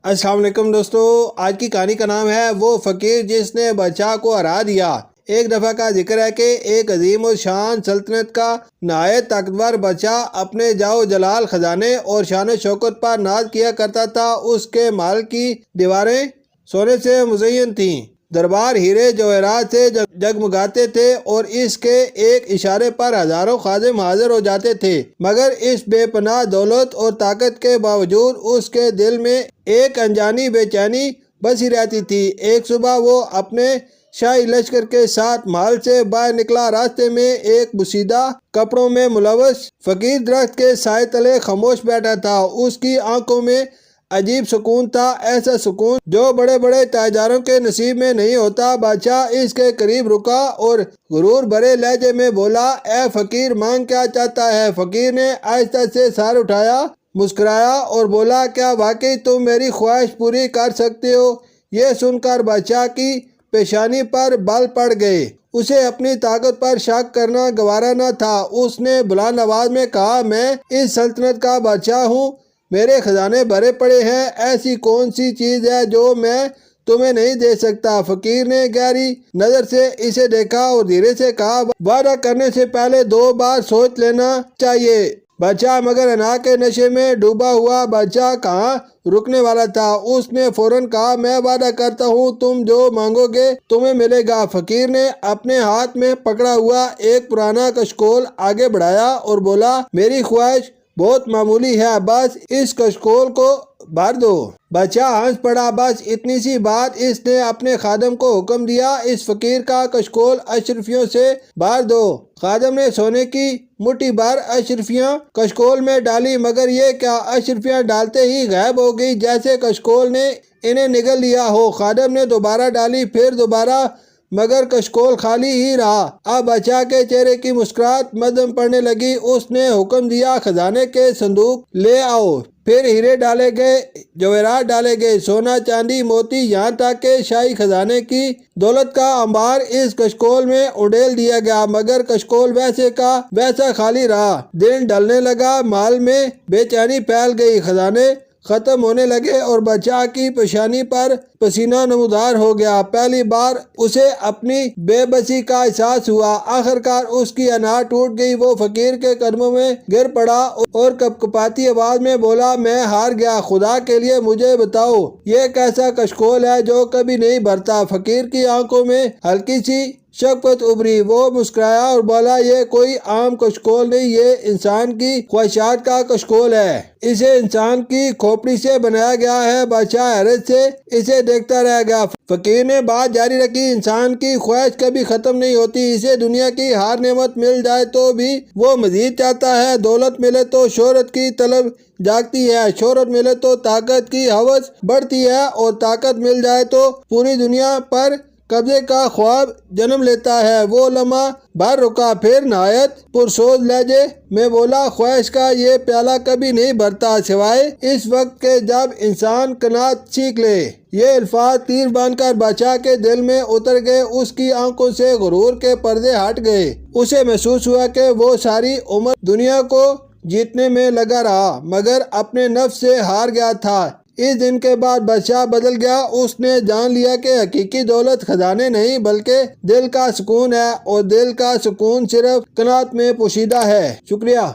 السلام علیکم دوستو، آج کی کہانی کا نام ہے وہ فقیر جس نے بادشاہ کو ہرا دیا۔ ایک دفعہ کا ذکر ہے کہ ایک عظیم الشان سلطنت کا نہایت طاقتور بادشاہ اپنے جاؤ جلال خزانے اور شان و شوکت پر ناز کیا کرتا تھا۔ اس کے محل کی دیواریں سونے سے مزین تھیں، دربار ہیرے جواہرات سے جگمگاتے تھے اور اس کے ایک اشارے پر ہزاروں خادم حاضر ہو جاتے تھے۔ مگر اس بے پناہ دولت اور طاقت کے باوجود اس کے دل میں ایک انجانی بے چینی بسی رہتی تھی۔ ایک صبح وہ اپنے شاہی لشکر کے ساتھ محل سے باہر نکلا۔ راستے میں ایک بوسیدہ کپڑوں میں ملوث فقیر درخت کے سائے تلے خاموش بیٹھا تھا۔ اس کی آنکھوں میں عجیب سکون تھا، ایسا سکون جو بڑے بڑے تاجداروں کے نصیب میں نہیں ہوتا۔ بادشاہ اس کے قریب رکا اور غرور بھرے لہجے میں بولا، اے فقیر، مانگ کیا چاہتا ہے؟ فقیر نے آہستہ سے سر اٹھایا، مسکرایا اور بولا، کیا واقعی تم میری خواہش پوری کر سکتے ہو؟ یہ سن کر بادشاہ کی پیشانی پر بال پڑ گئے۔ اسے اپنی طاقت پر شک کرنا گوارا نہ تھا۔ اس نے بلند آواز میں کہا، میں اس سلطنت کا بادشاہ ہوں، میرے خزانے بھرے پڑے ہیں، ایسی کون سی چیز ہے جو میں تمہیں نہیں دے سکتا؟ فقیر نے گہری نظر سے اسے دیکھا اور دھیرے سے کہا، وعدہ کرنے سے پہلے 2 بار سوچ لینا چاہیے۔ بادشاہ مگر انا کے نشے میں ڈوبا ہوا بادشاہ کہاں رکنے والا تھا۔ اس نے فوراً کہا، میں وعدہ کرتا ہوں تم جو مانگو گے تمہیں ملے گا۔ فقیر نے اپنے ہاتھ میں پکڑا ہوا ایک پرانا کشکول آگے بڑھایا اور بولا، میری خواہش بہت معمولی ہے، بس اس کشکول کو بھر دو۔ بادشاہ ہنس پڑا، بس اتنی سی بات؟ اس نے اپنے خادم کو حکم دیا، اس فقیر کا کشکول اشرفیوں سے بھر دو۔ خادم نے سونے کی مٹھی بھر اشرفیاں کشکول میں ڈالی، مگر یہ کیا، اشرفیاں ڈالتے ہی غائب ہو گئی جیسے کشکول نے انہیں نگل لیا ہو۔ خادم نے دوبارہ ڈالی، پھر دوبارہ، مگر کشکول خالی ہی رہا۔ اب بادشاہ کے چہرے کی مسکراہٹ مدھم پڑنے لگی۔ اس نے حکم دیا، خزانے کے صندوق لے آؤ۔ پھر ہیرے ڈالے گئے، جواہرات ڈالے گئے، سونا چاندی موتی، یہاں تک کہ شاہی خزانے کی دولت کا انبار اس کشکول میں اڈیل دیا گیا، مگر کشکول ویسے کا ویسا خالی رہا۔ دن ڈھلنے لگا، محل میں بے چینی پھیل گئی، خزانے ختم ہونے لگے اور بادشاہ کی پیشانی پر پسینہ نمودار ہو گیا۔ پہلی بار اسے اپنی بے بسی کا احساس ہوا۔ آخرکار اس کی انا ٹوٹ گئی۔ وہ فقیر کے قدموں میں گر پڑا اور کپکپاتی آواز میں بولا، میں ہار گیا، خدا کے لیے مجھے بتاؤ یہ کیسا کشکول ہے جو کبھی نہیں بھرتا؟ فقیر کی آنکھوں میں ہلکی سی شفقت ابھری۔ وہ مسکرایا اور بولا، یہ کوئی عام کشکول نہیں، یہ انسان کی خواہشات کا کشکول ہے۔ اسے انسان کی کھوپڑی سے بنایا گیا ہے۔ بادشاہ حیرت سے اسے دیکھتا رہ گیا۔ فقیر نے بات جاری رکھی، انسان کی خواہش کبھی ختم نہیں ہوتی، اسے دنیا کی ہر نعمت مل جائے تو بھی وہ مزید چاہتا ہے۔ دولت ملے تو شہرت کی طلب جاگتی ہے، شہرت ملے تو طاقت کی ہوس بڑھتی ہے، اور طاقت مل جائے تو پوری دنیا پر قبضے کا خواب جنم لیتا ہے۔ وہ لمحہ بھر رکا، پھر نہایت پرسوز لہجے میں بولا، خواہش کا یہ پیالہ کبھی نہیں بھرتا سوائے اس وقت کے جب انسان قناعت سیکھ لے۔ یہ الفاظ تیر بن کر بادشاہ کے دل میں اتر گئے۔ اس کی آنکھوں سے غرور کے پردے ہٹ گئے۔ اسے محسوس ہوا کہ وہ ساری عمر دنیا کو جیتنے میں لگا رہا، مگر اپنے نفس سے ہار گیا تھا۔ اس دن کے بعد بادشاہ بدل گیا۔ اس نے جان لیا کہ حقیقی دولت خزانے نہیں بلکہ دل کا سکون ہے، اور دل کا سکون صرف قناعت میں پوشیدہ ہے۔ شکریہ۔